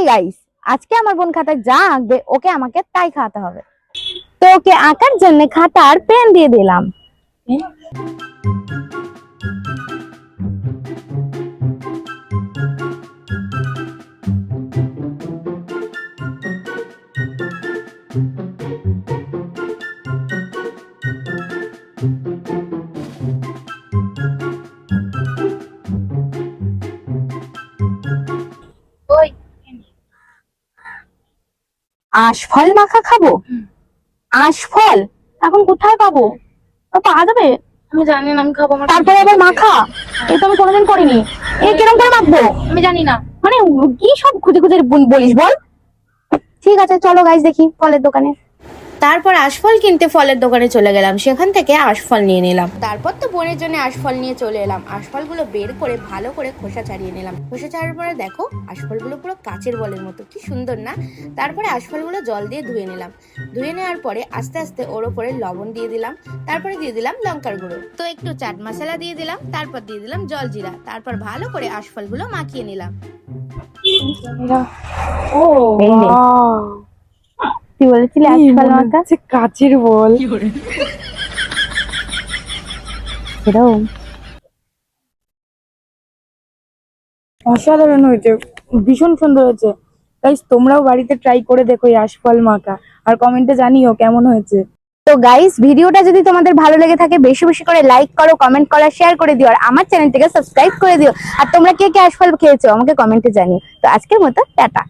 Guys, আজকে আমার বোন খাতায় যা আঁকবে ওকে আমাকে তাই খাওয়াতে হবে। তো ওকে আঁকার জন্য খাতা আর পেন দিয়ে দিলাম। আশফল মাখা খাবো? আশফল এখন কোথায় পাবো? পাওয়া যাবে? আমি জানি না, আমি খাবো। তারপরে আবার মাখা, এই তো আমি কোনোদিন করিনি। এই কিরকম করে মাখবো? আমি জানি না। মানে কি সব খুঁজে খুঁজে বলিস বল। ঠিক আছে, চলো গাইস দেখি ফলের দোকানে। তারপর আশফল কিনতে ফলের দোকানে চলে গেলাম, সেখান থেকে আশফল নিয়ে নিলাম। তারপর তো বোনের জন্য আশফল নিয়ে চলে এলাম। আশফলগুলো বের করে ভালো করে খোসা ছাড়িয়ে নিলাম। খোসা ছাড়ার পরে দেখো আশফলগুলো পুরো কাচের বলের মতো, কি সুন্দর না? তারপরে আশফলগুলো জল দিয়ে ধুয়ে নিলাম। ধুয়ে নেওয়ার পরে আস্তে আস্তে ওর ওপরে লবণ দিয়ে দিলাম, তারপরে দিয়ে দিলাম লঙ্কার গুঁড়ো, তো একটু চাট মশলা দিয়ে দিলাম, তারপর দিয়ে দিলাম জল জিরা, তারপর ভালো করে আশফলগুলো মাখিয়ে নিলাম। ও তুই বলেছিলি আশফল মাখা কাচের বল। এরকম অসাধারণ হয়েছে, ভীষণ সুন্দর হয়েছে। গাইস তোমরাও বাড়িতে ট্রাই করে দেখো এই আশফল মাখা, আর কমেন্টে জানিও কেমন হয়েছে। তো গাইস, ভিডিওটা যদি তোমাদের ভালো লেগে থাকে বেশি বেশি করে লাইক করো, কমেন্ট করো, শেয়ার করে দিও, আর আমার চ্যানেলটাকে সাবস্ক্রাইব করে দিও। আর তোমরা কে কে আশফল খেয়েছো আমাকে কমেন্টে জানিও। তো আজকের মতো টাটা।